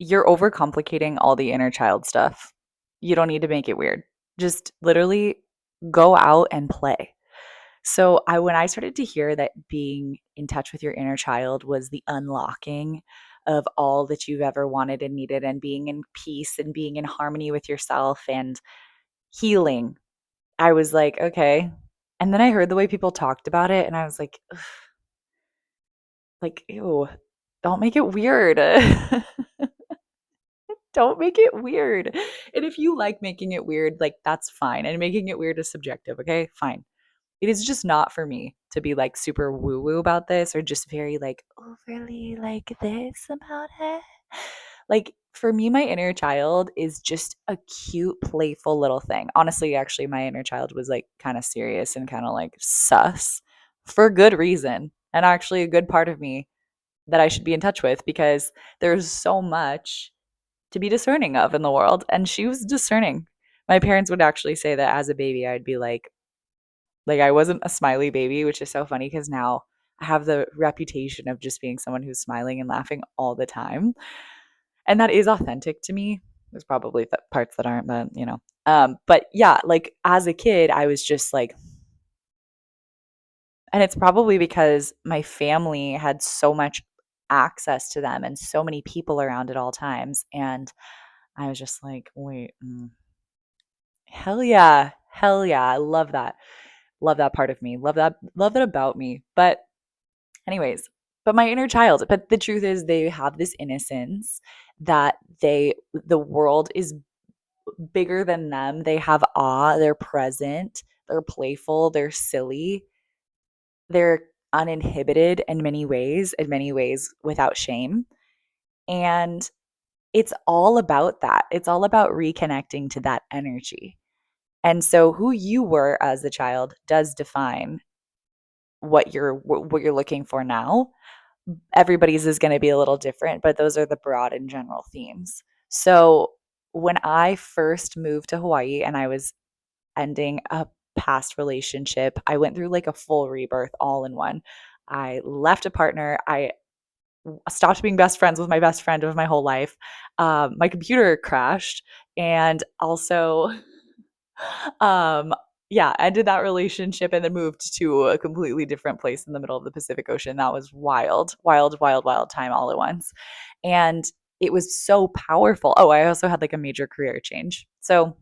you're overcomplicating all the inner child stuff. You don't need to make it weird. Just literally go out and play. So when I started to hear that being in touch with your inner child was the unlocking of all that you've ever wanted and needed, and being in peace and being in harmony with yourself and healing, I was like, okay. And then I heard the way people talked about it and I was like, ew, don't make it weird. Don't make it weird. And if you like making it weird, like that's fine. And making it weird is subjective, okay? Fine. It is just not for me to be like super woo woo about this or just very like overly like this about it. Like for me, my inner child is just a cute, playful little thing. Honestly, actually, my inner child was like kind of serious and kind of like sus for good reason. And actually, a good part of me that I should be in touch with because there's so much to be discerning of in the world. And she was discerning. My parents would actually say that as a baby, I'd be like I wasn't a smiley baby, which is so funny because now I have the reputation of just being someone who's smiling and laughing all the time. And that is authentic to me. There's probably parts that aren't, but you know. But yeah, like as a kid, I was just like, and it's probably because my family had so much access to them and so many people around at all times. And I was just like, wait, hell yeah. Hell yeah. I love that. Love that part of me. Love that about me. But anyways, but my inner child, but the truth is they have this innocence that the world is bigger than them. They have awe, they're present, they're playful, they're silly, they're uninhibited in many ways without shame. And it's all about that. It's all about reconnecting to that energy. And so who you were as a child does define what you're looking for now. Everybody's is going to be a little different, but those are the broad and general themes. So when I first moved to Hawaii and I was ending a past relationship, I went through like a full rebirth all in one. I left a partner. I stopped being best friends with my best friend of my whole life. My computer crashed, and also um yeah, ended that relationship and then moved to a completely different place in the middle of the Pacific Ocean. That was wild, wild, wild, wild time all at once. And it was so powerful. Oh, I also had like a major career change. So,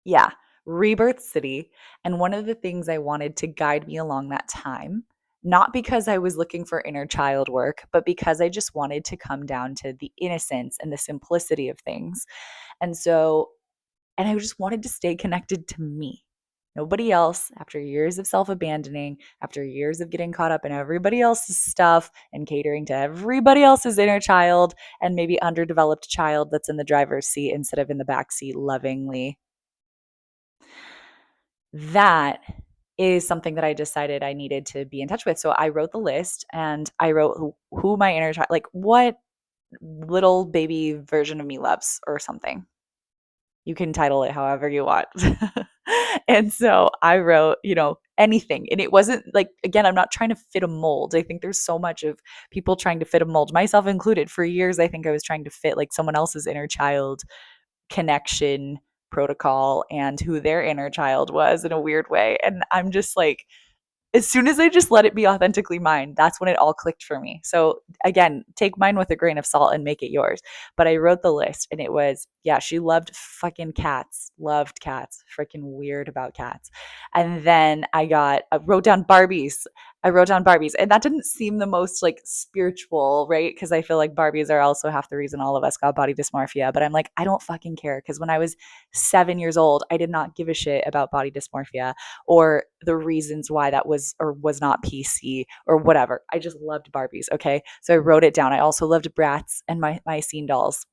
yeah, Rebirth City. And one of the things I wanted to guide me along that time, not because I was looking for inner child work, but because I just wanted to come down to the innocence and the simplicity of things. And so and I just wanted to stay connected to me. Nobody else, after years of self abandoning, after years of getting caught up in everybody else's stuff and catering to everybody else's inner child and maybe underdeveloped child that's in the driver's seat instead of in the back seat lovingly. That is something that I decided I needed to be in touch with. So I wrote the list and I wrote who my inner child, like what little baby version of me loves or something. You can title it however you want. And so I wrote, anything. And it wasn't like, again, I'm not trying to fit a mold. I think there's so much of people trying to fit a mold, myself included. For years, I think I was trying to fit like someone else's inner child connection protocol and who their inner child was in a weird way. And I'm just like, as soon as I just let it be authentically mine, that's when it all clicked for me. So again, take mine with a grain of salt and make it yours. But I wrote the list and it was, yeah, she loved fucking cats, loved cats, freaking weird about cats. And then I wrote down Barbies. I wrote down Barbies. And that didn't seem the most like spiritual, right? Because I feel like Barbies are also half the reason all of us got body dysmorphia. But I'm like, I don't fucking care. Because when I was 7 years old, I did not give a shit about body dysmorphia or the reasons why that was or was not PC or whatever. I just loved Barbies. Okay. So I wrote it down. I also loved Bratz and my scene dolls.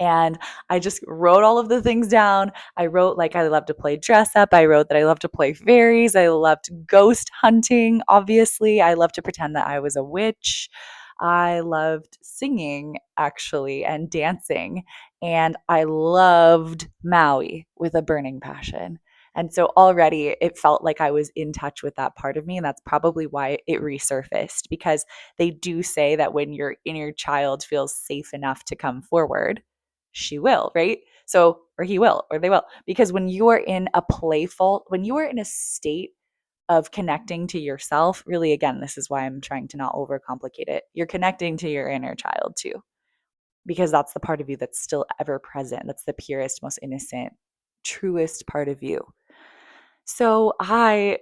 And I just wrote all of the things down. I wrote like I love to play dress up. I wrote that I love to play fairies. I loved ghost hunting, obviously. I love to pretend that I was a witch. I loved singing actually and dancing. And I loved Maui with a burning passion. And so already it felt like I was in touch with that part of me. And that's probably why it resurfaced, because they do say that when your inner child feels safe enough to come forward, she will, right? So, or he will, or they will. Because when you are in a playful, when you are in a state of connecting to yourself, really, again, this is why I'm trying to not overcomplicate it. You're connecting to your inner child too, because that's the part of you that's still ever present. That's the purest, most innocent, truest part of you. So I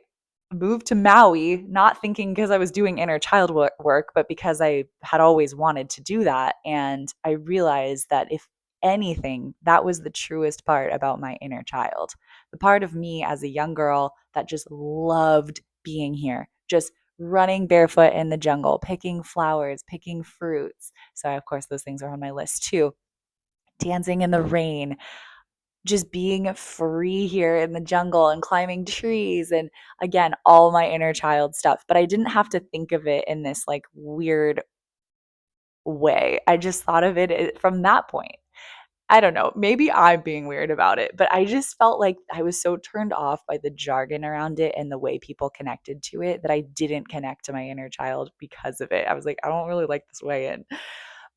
moved to Maui, not thinking because I was doing inner child work, but because I had always wanted to do that. And I realized that if anything, that was the truest part about my inner child. The part of me as a young girl that just loved being here, just running barefoot in the jungle, picking flowers, picking fruits. So, of course, those things are on my list too. Dancing in the rain, just being free here in the jungle and climbing trees, and again, all my inner child stuff. But I didn't have to think of it in this like weird way. I just thought of it from that point. I don't know, maybe I'm being weird about it, but I just felt like I was so turned off by the jargon around it and the way people connected to it that I didn't connect to my inner child because of it. I was like, I don't really like this way in.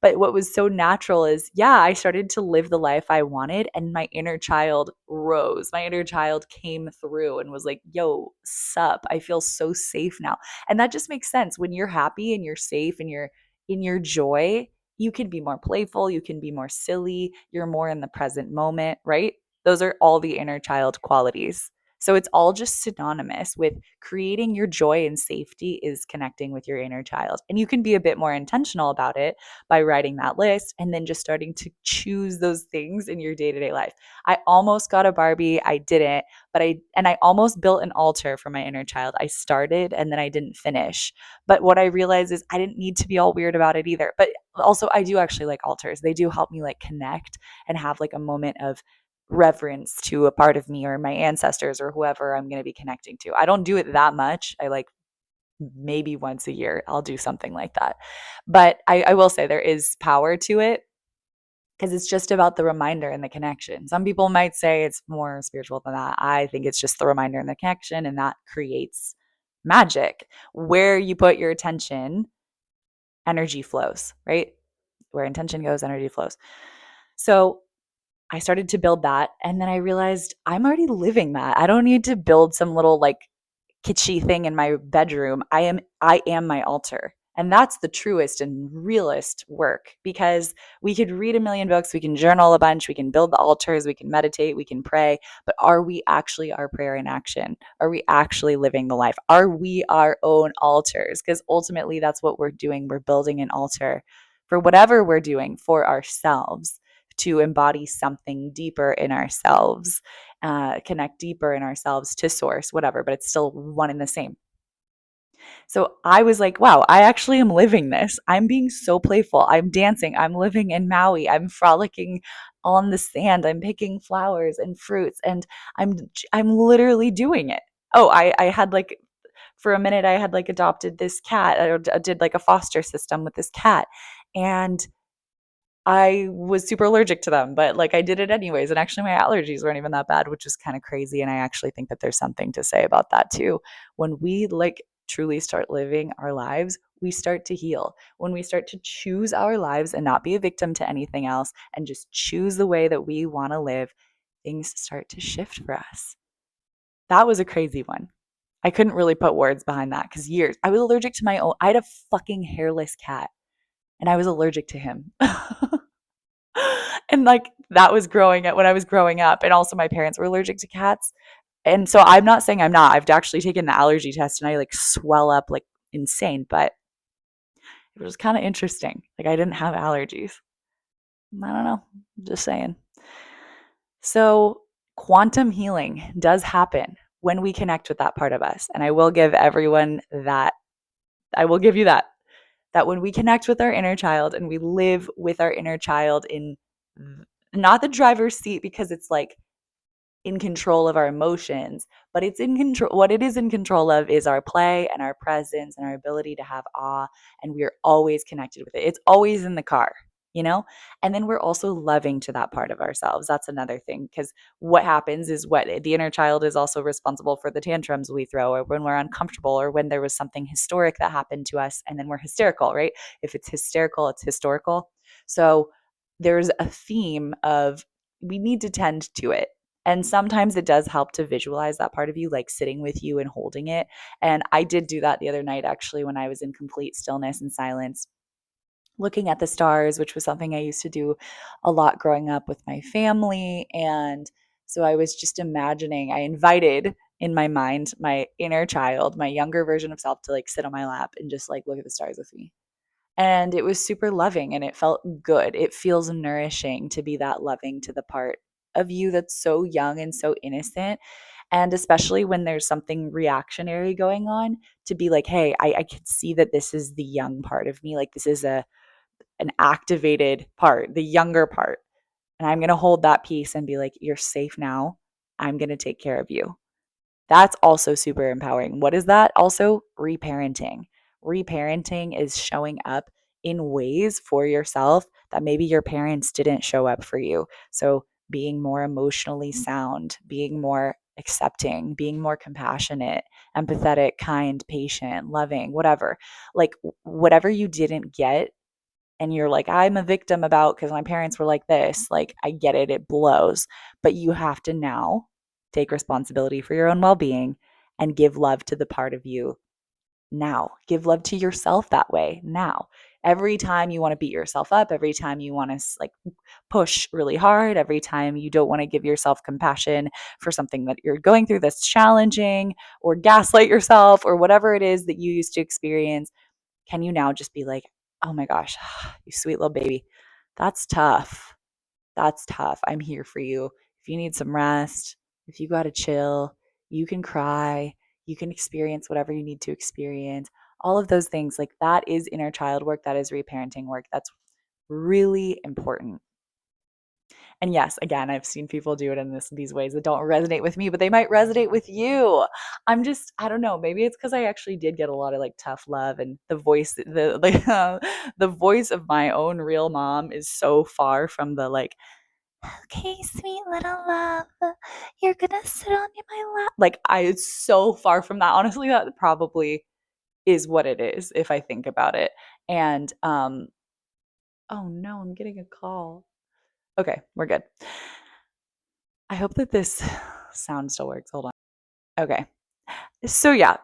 But what was so natural is, yeah, I started to live the life I wanted, and my inner child rose. My inner child came through and was like, yo, sup, I feel so safe now. And that just makes sense. When you're happy and you're safe and you're in your joy, you can be more playful, you can be more silly, you're more in the present moment, right? Those are all the inner child qualities. So it's all just synonymous with creating your joy and safety is connecting with your inner child. And you can be a bit more intentional about it by writing that list and then just starting to choose those things in your day-to-day life. I almost got a Barbie, I didn't, but I almost built an altar for my inner child. I started and then I didn't finish. But what I realized is I didn't need to be all weird about it either. But also I do actually like altars. They do help me like connect and have like a moment of reverence to a part of me or my ancestors or whoever I'm going to be connecting to. I don't do it that much. I like maybe once a year I'll do something like that. But I will say there is power to it because it's just about the reminder and the connection. Some people might say it's more spiritual than that. I think it's just the reminder and the connection, and that creates magic. Where you put your attention, energy flows, right? Where intention goes, energy flows. So I started to build that. And then I realized I'm already living that. I don't need to build some little like kitschy thing in my bedroom. I am my altar. And that's the truest and realest work, because we could read a million books, we can journal a bunch, we can build the altars, we can meditate, we can pray, but are we actually our prayer in action? Are we actually living the life? Are we our own altars? Because ultimately that's what we're doing. We're building an altar for whatever we're doing for ourselves, to embody something deeper in ourselves, connect deeper in ourselves to source, whatever, but it's still one and the same. So I was like, wow, I actually am living this. I'm being so playful. I'm dancing. I'm living in Maui. I'm frolicking on the sand. I'm picking flowers and fruits, and I'm I'm literally doing it. Oh, I had like for a minute I had like adopted this cat, or did like a foster system with this cat, and I was super allergic to them, but like I did it anyways. And actually, my allergies weren't even that bad, which is kind of crazy. And I actually think that there's something to say about that too. When we like truly start living our lives, we start to heal. When we start to choose our lives and not be a victim to anything else and just choose the way that we want to live, things start to shift for us. That was a crazy one. I couldn't really put words behind that because years I was allergic to my own. I had a fucking hairless cat and I was allergic to him. And like that was growing up when I was growing up. And also my parents were allergic to cats. And so I'm not saying I'm not. I've actually taken the allergy test and I like swell up like insane, but it was kind of interesting. Like I didn't have allergies. I don't know. Just saying. So quantum healing does happen when we connect with that part of us. And I will give everyone that. I will give you that when we connect with our inner child and we live with our inner child in not the driver's seat, because it's like in control of our emotions, but it's in control. What it is in control of is our play and our presence and our ability to have awe. And we are always connected with it. It's always in the car. you know? And then we're also loving to that part of ourselves. That's another thing. Because what happens is what the inner child is also responsible for the tantrums we throw, or when we're uncomfortable, or when there was something historic that happened to us and then we're hysterical, right? If it's hysterical, it's historical. So there's a theme of we need to tend to it. And sometimes it does help to visualize that part of you, like sitting with you and holding it. And I did do that the other night, actually, when I was in complete stillness and silence, looking at the stars, which was something I used to do a lot growing up with my family. And so I was just imagining, I invited in my mind my inner child, my younger version of self, to like sit on my lap and just like look at the stars with me. And it was super loving and it felt good. It feels nourishing to be that loving to the part of you that's so young and so innocent. And especially when there's something reactionary going on, to be like, hey, I can see that this is the young part of me. Like this is an activated part, the younger part. And I'm going to hold that piece and be like, you're safe now. I'm going to take care of you. That's also super empowering. What is that? Also, reparenting. Reparenting is showing up in ways for yourself that maybe your parents didn't show up for you. So, being more emotionally sound, being more accepting, being more compassionate, empathetic, kind, patient, loving, whatever. Like, whatever you didn't get and you're like, I'm a victim about because my parents were like this, like, I get it, it blows. But you have to now take responsibility for your own well being and give love to the part of you now. Give love to yourself that way now. Every time you want to beat yourself up, every time you want to like push really hard, every time you don't want to give yourself compassion for something that you're going through that's challenging, or gaslight yourself, or whatever it is that you used to experience, can you now just be like, oh my gosh, you sweet little baby, that's tough. That's tough. I'm here for you. If you need some rest, if you got to chill, you can cry, you can experience whatever you need to experience. All of those things, like that is inner child work, that is reparenting work. That's really important. And yes, again, I've seen people do it in these ways that don't resonate with me, but they might resonate with you. I don't know, maybe it's because I actually did get a lot of like tough love, and the voice, the voice of my own real mom is so far from the like, okay, sweet little love, you're gonna sit on my lap. Like, it's so far from that. Honestly, that probably is what it is if I think about it. And oh no, I'm getting a call. Okay, we're good. I hope that this sound still works. Hold on. Okay. So yeah.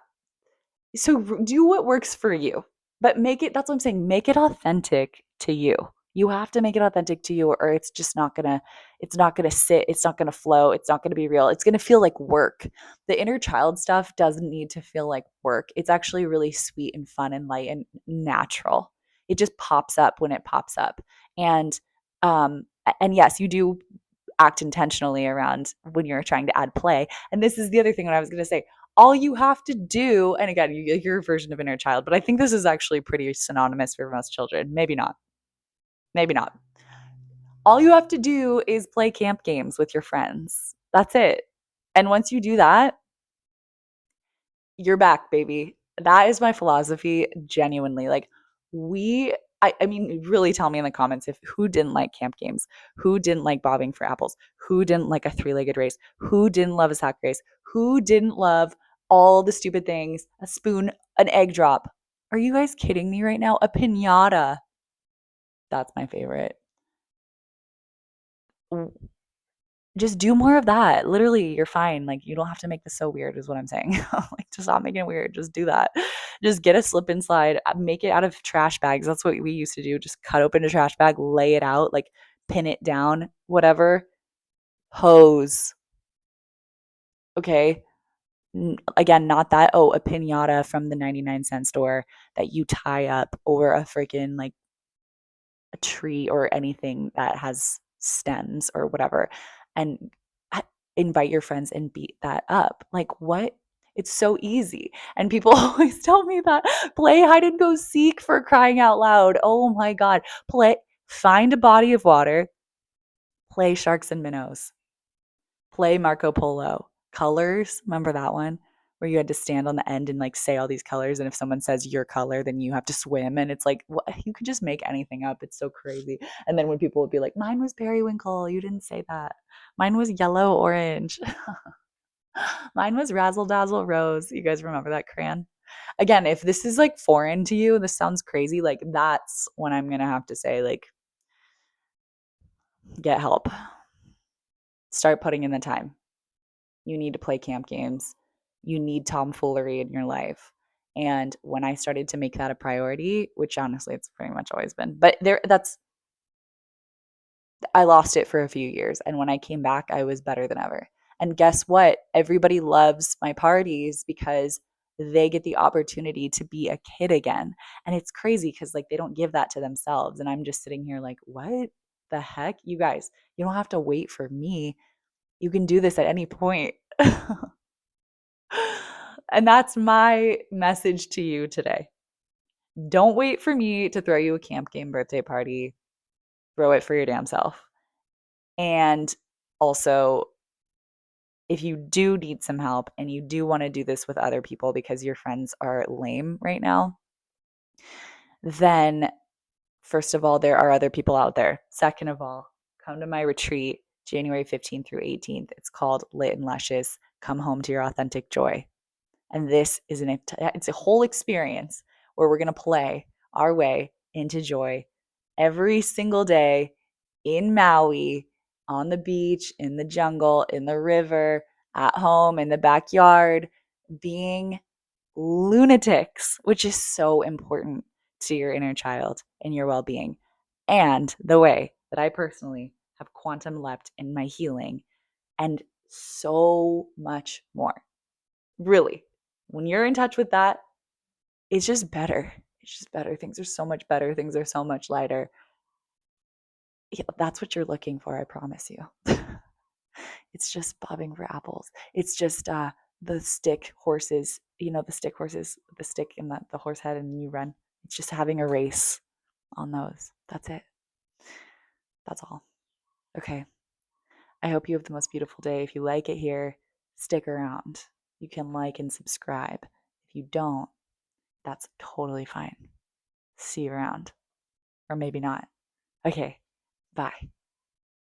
So do what works for you. But make it, that's what I'm saying, make it authentic to you. You have to make it authentic to you, or it's not going to sit, it's not going to flow, it's not going to be real. It's going to feel like work. The inner child stuff doesn't need to feel like work. It's actually really sweet and fun and light and natural. It just pops up when it pops up. And and yes, you do act intentionally around when you're trying to add play. And this is the other thing that I was going to say. All you have to do, and again, your version of inner child, but I think this is actually pretty synonymous for most children. Maybe not. Maybe not. All you have to do is play camp games with your friends. That's it. And once you do that, you're back, baby. That is my philosophy, genuinely. Like, I mean, really tell me in the comments if who didn't like camp games, who didn't like bobbing for apples, who didn't like a three-legged race, who didn't love a sack race, who didn't love all the stupid things, a spoon, an egg drop. Are you guys kidding me right now? A piñata. That's my favorite. Just do more of that. Literally, you're fine. Like, you don't have to make this so weird, is what I'm saying. Like, just stop making it weird. Just do that. Just get a slip and slide, make it out of trash bags. That's what we used to do. Just cut open a trash bag, lay it out, like pin it down, whatever. Hose. Okay. Again, not that. Oh, a pinata from the 99-cent store that you tie up over a freaking like a tree or anything that has stems or whatever, and invite your friends and beat that up. Like, what? It's so easy. And people always tell me that play hide and go seek, for crying out loud. Oh my God. Find a body of water, play sharks and minnows, play Marco Polo. Colors, remember that one? where you had to stand on the end and like say all these colors. And if someone says your color, then you have to swim. And it's like, what? You could just make anything up. It's so crazy. And then when people would be like, mine was periwinkle, you didn't say that. Mine was yellow orange. Mine was razzle dazzle rose. You guys remember that crayon? Again, if this is like foreign to you, this sounds crazy. Like that's when I'm going to have to say, like, get help. Start putting in the time. You need to play camp games. You need tomfoolery in your life. And when I started to make that a priority, which honestly it's pretty much always been, but that's I lost it for a few years. And when I came back, I was better than ever. And guess what? Everybody loves my parties because they get the opportunity to be a kid again. And it's crazy because like they don't give that to themselves. And I'm just sitting here like, what the heck? You guys, you don't have to wait for me. You can do this at any point. And that's my message to you today. Don't wait for me to throw you a camp game birthday party. Throw it for your damn self. And also, if you do need some help and you do want to do this with other people because your friends are lame right now, then first of all, there are other people out there. Second of all, come to my retreat January 15th through 18th. It's called Lit and Luscious. Come home to your authentic joy. And this is it's a whole experience where we're going to play our way into joy every single day in Maui, on the beach, in the jungle, in the river, at home, in the backyard, being lunatics, which is so important to your inner child and your well being. And the way that I personally have quantum leapt in my healing and so much more. Really, when you're in touch with that, it's just better. It's just better. Things are so much better. Things are so much lighter. Yeah, that's what you're looking for, I promise you. It's just bobbing for apples. It's just the stick horses, the stick horses, the stick in the horse head, and you run. It's just having a race on those. That's it. That's all. Okay. I hope you have the most beautiful day. If you like it here, stick around. You can like and subscribe. If you don't, that's totally fine. See you around. Or maybe not. Okay. Bye.